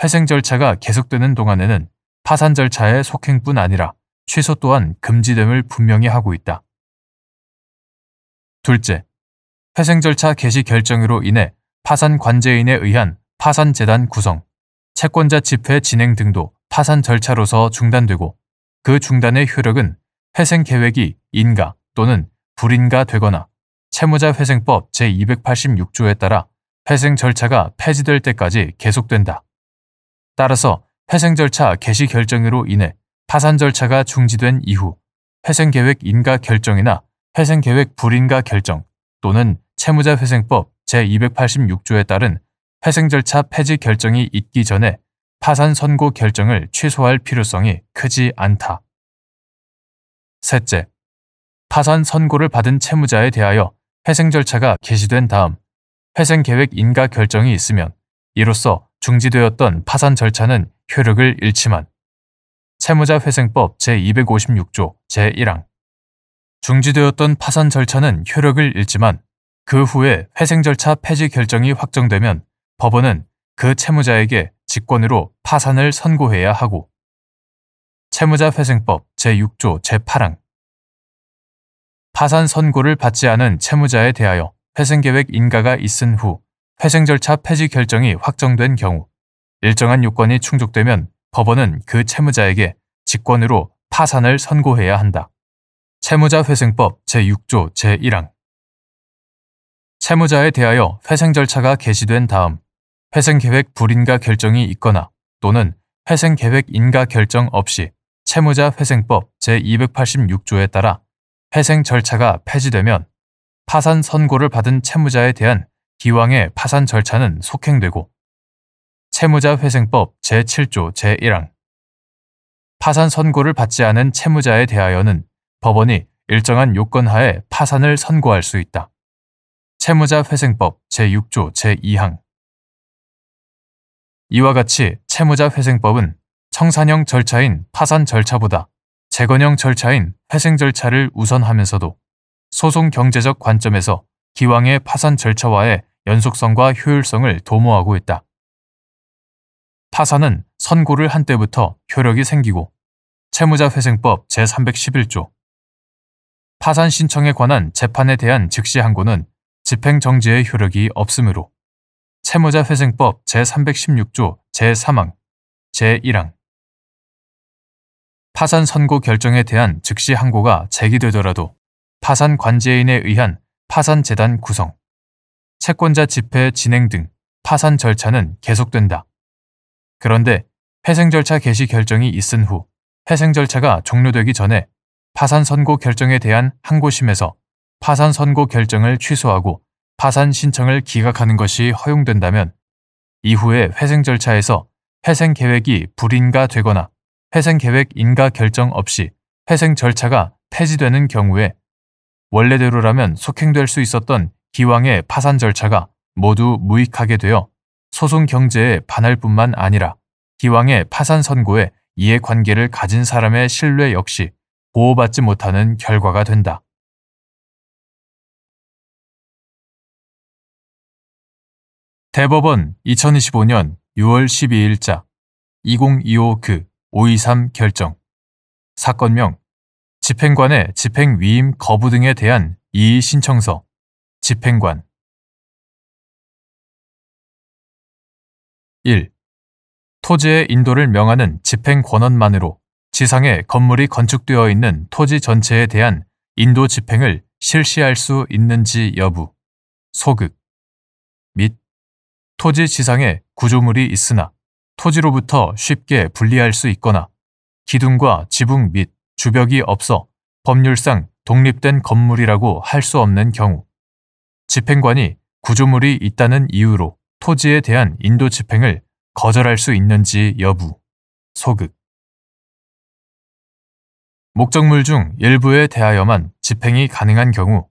회생 절차가 계속되는 동안에는 파산 절차의 속행뿐 아니라 취소 또한 금지됨을 분명히 하고 있다. 둘째, 회생 절차 개시 결정으로 인해 파산 관제인에 의한 파산재단 구성, 채권자 집회 진행 등도 파산 절차로서 중단되고 그 중단의 효력은 회생 계획이 인가 또는 불인가 되거나 채무자회생법 제286조에 따라 회생 절차가 폐지될 때까지 계속된다. 따라서 회생 절차 개시 결정으로 인해 파산 절차가 중지된 이후 회생계획 인가 결정이나 회생계획 불인가 결정 또는 채무자회생법 제286조에 따른 회생 절차 폐지 결정이 있기 전에 파산 선고 결정을 취소할 필요성이 크지 않다. 셋째, 파산 선고를 받은 채무자에 대하여 회생 절차가 개시된 다음 회생계획 인가 결정이 있으면 이로써 중지되었던 파산 절차는 효력을 잃지만 채무자회생법 제256조 제1항 중지되었던 파산 절차는 효력을 잃지만 그 후에 회생 절차 폐지 결정이 확정되면 법원은 그 채무자에게 직권으로 파산을 선고해야 하고 채무자회생법 제6조 제8항 파산 선고를 받지 않은 채무자에 대하여 회생계획 인가가 있은 후 회생 절차 폐지 결정이 확정된 경우 일정한 요건이 충족되면 법원은 그 채무자에게 직권으로 파산을 선고해야 한다. 채무자회생법 제6조 제1항 채무자에 대하여 회생 절차가 개시된 다음 회생계획 불인가 결정이 있거나 또는 회생계획 인가 결정 없이 채무자회생법 제286조에 따라 회생 절차가 폐지되면 파산 선고를 받은 채무자에 대한 기왕의 파산 절차는 속행되고 채무자회생법 제7조 제1항 파산 선고를 받지 않은 채무자에 대하여는 법원이 일정한 요건 하에 파산을 선고할 수 있다. 채무자회생법 제6조 제2항 이와 같이 채무자회생법은 청산형 절차인 파산 절차보다 재건형 절차인 회생 절차를 우선하면서도 소송 경제적 관점에서 기왕의 파산 절차와의 연속성과 효율성을 도모하고 있다. 파산은 선고를 한 때부터 효력이 생기고 채무자회생법 제311조 파산 신청에 관한 재판에 대한 즉시 항고는 집행정지의 효력이 없으므로 채무자회생법 제316조 제3항 제1항 파산 선고 결정에 대한 즉시 항고가 제기되더라도 파산 관제인에 의한 파산재단 구성, 채권자 집회 진행 등 파산 절차는 계속된다. 그런데 회생 절차 개시 결정이 있은 후 회생 절차가 종료되기 전에 파산 선고 결정에 대한 항고심에서 파산 선고 결정을 취소하고 파산 신청을 기각하는 것이 허용된다면 이후에 회생 절차에서 회생 계획이 불인가 되거나 회생 계획 인가 결정 없이 회생 절차가 폐지되는 경우에 원래대로라면 속행될 수 있었던 기왕의 파산 절차가 모두 무익하게 되어 소송 경제에 반할 뿐만 아니라 기왕의 파산 선고에 이해관계를 가진 사람의 신뢰 역시 보호받지 못하는 결과가 된다. 대법원 2025년 6월 12일자 2025-523 결정 사건명 집행관의 집행위임 거부 등에 대한 이의 신청서 집행관 1. 토지의 인도를 명하는 집행권한만으로 지상에 건물이 건축되어 있는 토지 전체에 대한 인도 집행을 실시할 수 있는지 여부, 소극, 및 토지 지상에 구조물이 있으나 토지로부터 쉽게 분리할 수 있거나 기둥과 지붕 및 주벽이 없어 법률상 독립된 건물이라고 할 수 없는 경우, 집행관이 구조물이 있다는 이유로 토지에 대한 인도 집행을 거절할 수 있는지 여부, 소극. 목적물 중 일부에 대하여만 집행이 가능한 경우,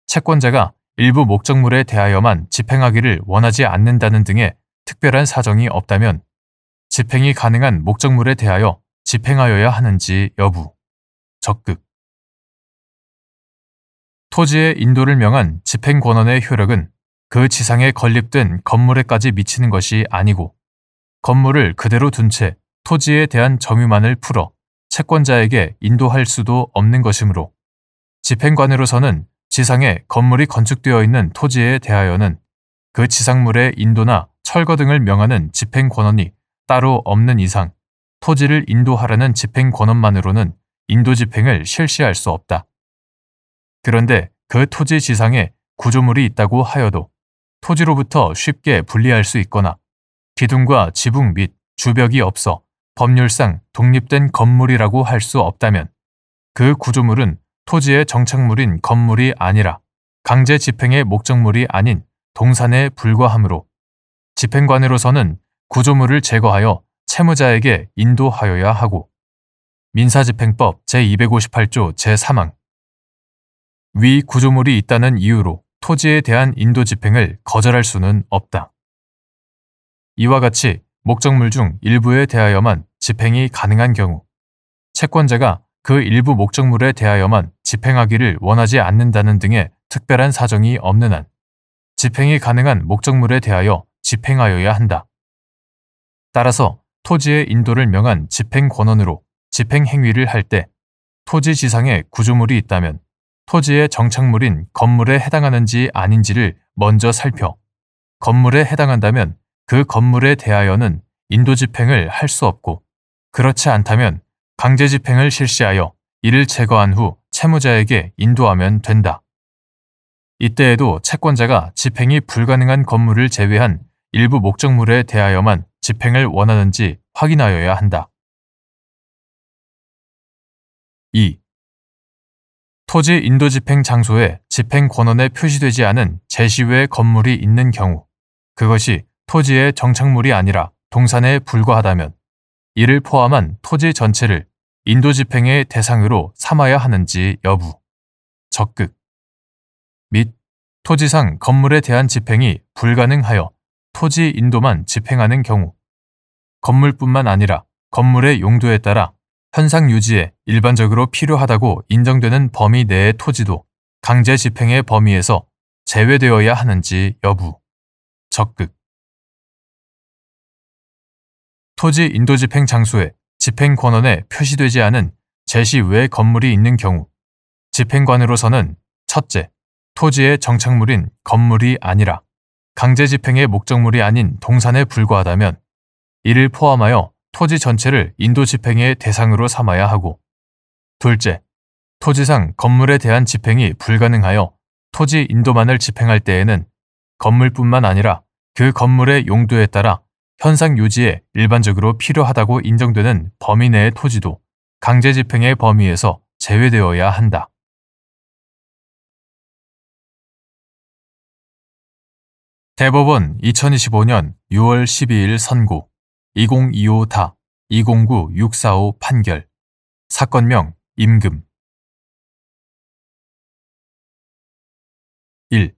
채권자가 일부 목적물에 대하여만 집행하기를 원하지 않는다는 등의 특별한 사정이 없다면 집행이 가능한 목적물에 대하여 집행하여야 하는지 여부, 적극. 토지의 인도를 명한 집행권원의 효력은 그 지상에 건립된 건물에까지 미치는 것이 아니고 건물을 그대로 둔 채 토지에 대한 점유만을 풀어 채권자에게 인도할 수도 없는 것이므로 집행관으로서는 지상에 건물이 건축되어 있는 토지에 대하여는 그 지상물의 인도나 철거 등을 명하는 집행권원이 따로 없는 이상 토지를 인도하라는 집행권원만으로는 인도 집행을 실시할 수 없다. 그런데 그 토지 지상에 구조물이 있다고 하여도 토지로부터 쉽게 분리할 수 있거나 기둥과 지붕 및 주벽이 없어 법률상 독립된 건물이라고 할 수 없다면 그 구조물은 토지의 정착물인 건물이 아니라 강제 집행의 목적물이 아닌 동산에 불과하므로 집행관으로서는 구조물을 제거하여 채무자에게 인도하여야 하고 민사집행법 제258조 제3항 위 구조물이 있다는 이유로 토지에 대한 인도 집행을 거절할 수는 없다. 이와 같이 목적물 중 일부에 대하여만 집행이 가능한 경우 채권자가 그 일부 목적물에 대하여만 집행하기를 원하지 않는다는 등의 특별한 사정이 없는 한 집행이 가능한 목적물에 대하여 집행하여야 한다. 따라서 토지의 인도를 명한 집행권원으로 집행행위를 할 때 토지 지상에 구조물이 있다면 토지의 정착물인 건물에 해당하는지 아닌지를 먼저 살펴 건물에 해당한다면 그 건물에 대하여는 인도 집행을 할 수 없고 그렇지 않다면 강제 집행을 실시하여 이를 제거한 후 채무자에게 인도하면 된다. 이때에도 채권자가 집행이 불가능한 건물을 제외한 일부 목적물에 대하여만 집행을 원하는지 확인하여야 한다. 2. 토지 인도 집행 장소에 집행 권원에 표시되지 않은 제시외 건물이 있는 경우 그것이 토지의 정착물이 아니라 동산에 불과하다면 이를 포함한 토지 전체를 인도 집행의 대상으로 삼아야 하는지 여부, 적극. 및 토지상 건물에 대한 집행이 불가능하여 토지 인도만 집행하는 경우 건물뿐만 아니라 건물의 용도에 따라 현상 유지에 일반적으로 필요하다고 인정되는 범위 내의 토지도 강제 집행의 범위에서 제외되어야 하는지 여부, 적극. 토지 인도 집행 장소에 집행 권원에 표시되지 않은 제시 외 건물이 있는 경우 집행관으로서는 첫째, 토지의 정착물인 건물이 아니라 강제 집행의 목적물이 아닌 동산에 불과하다면 이를 포함하여 토지 전체를 인도 집행의 대상으로 삼아야 하고 둘째, 토지상 건물에 대한 집행이 불가능하여 토지 인도만을 집행할 때에는 건물뿐만 아니라 그 건물의 용도에 따라 현상 유지에 일반적으로 필요하다고 인정되는 범위 내의 토지도 강제 집행의 범위에서 제외되어야 한다. 대법원 2025년 6월 12일 선고 2025다 209645 판결 사건명 임금 1.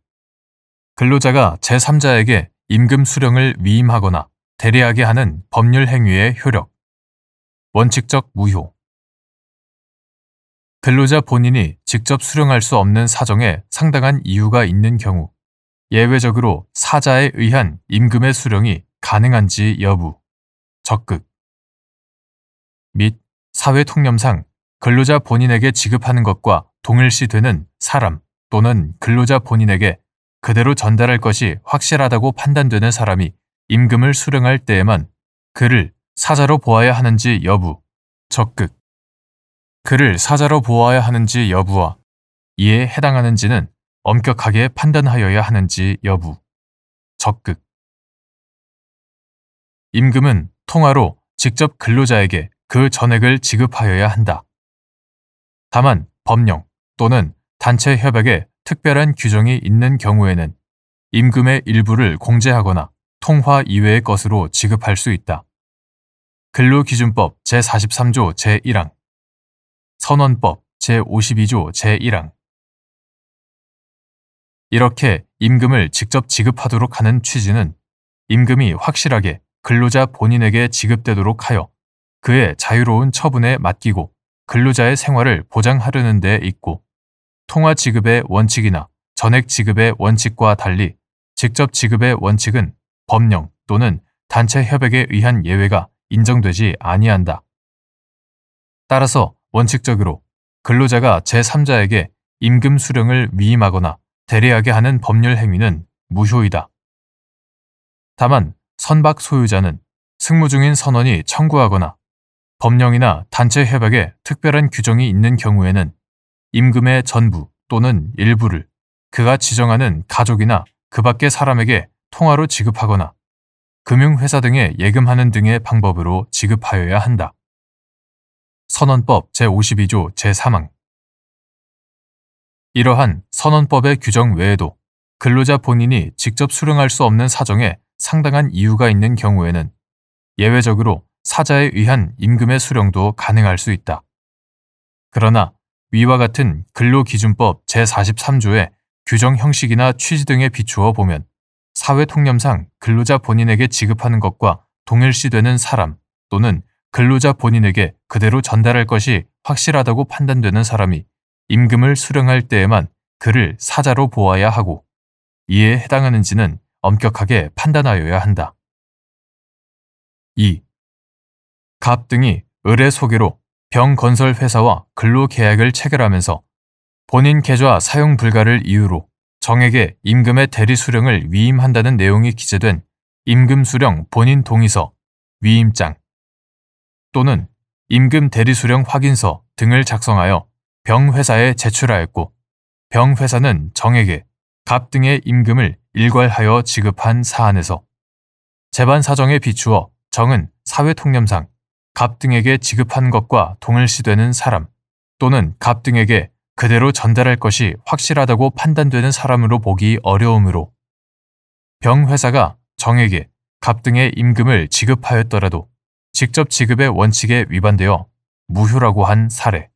근로자가 제3자에게 임금 수령을 위임하거나 대리하게 하는 법률 행위의 효력 원칙적 무효 근로자 본인이 직접 수령할 수 없는 사정에 상당한 이유가 있는 경우 예외적으로 사자에 의한 임금의 수령이 가능한지 여부, 적극 및 사회통념상 근로자 본인에게 지급하는 것과 동일시되는 사람 또는 근로자 본인에게 그대로 전달할 것이 확실하다고 판단되는 사람이 임금을 수령할 때에만 그를 사자로 보아야 하는지 여부, 적극 그를 사자로 보아야 하는지 여부와 이에 해당하는지는 엄격하게 판단하여야 하는지 여부. 적극. 임금은 통화로 직접 근로자에게 그 전액을 지급하여야 한다. 다만 법령 또는 단체 협약에 특별한 규정이 있는 경우에는 임금의 일부를 공제하거나 통화 이외의 것으로 지급할 수 있다. 근로기준법 제43조 제1항, 선원법 제52조 제1항. 이렇게 임금을 직접 지급하도록 하는 취지는 임금이 확실하게 근로자 본인에게 지급되도록 하여 그의 자유로운 처분에 맡기고 근로자의 생활을 보장하려는 데 있고, 통화 지급의 원칙이나 전액 지급의 원칙과 달리 직접 지급의 원칙은 법령 또는 단체 협약에 의한 예외가 인정되지 아니한다. 따라서 원칙적으로 근로자가 제3자에게 임금 수령을 위임하거나 대리하게 하는 법률 행위는 무효이다. 다만 선박 소유자는 승무 중인 선원이 청구하거나 법령이나 단체 협약에 특별한 규정이 있는 경우에는 임금의 전부 또는 일부를 그가 지정하는 가족이나 그 밖의 사람에게 통화로 지급하거나 금융회사 등에 예금하는 등의 방법으로 지급하여야 한다. 선원법 제52조 제3항. 이러한 선원법의 규정 외에도 근로자 본인이 직접 수령할 수 없는 사정에 상당한 이유가 있는 경우에는 예외적으로 사자에 의한 임금의 수령도 가능할 수 있다. 그러나 위와 같은 근로기준법 제43조의 규정 형식이나 취지 등에 비추어 보면 사회통념상 근로자 본인에게 지급하는 것과 동일시되는 사람 또는 근로자 본인에게 그대로 전달할 것이 확실하다고 판단되는 사람이 임금을 수령할 때에만 그를 사자로 보아야 하고, 이에 해당하는지는 엄격하게 판단하여야 한다. 2. 갑 등이 을의 소개로 병건설회사와 근로계약을 체결하면서 본인 계좌 사용 불가를 이유로 정에게 임금의 대리수령을 위임한다는 내용이 기재된 임금수령 본인 동의서, 위임장 또는 임금 대리수령 확인서 등을 작성하여 병회사에 제출하였고, 병회사는 정에게 갑 등의 임금을 일괄하여 지급한 사안에서 재반 사정에 비추어 정은 사회통념상 갑 등에게 지급한 것과 동일시되는 사람 또는 갑 등에게 그대로 전달할 것이 확실하다고 판단되는 사람으로 보기 어려우므로 병회사가 정에게 갑 등의 임금을 지급하였더라도 직접 지급의 원칙에 위반되어 무효라고 한 사례.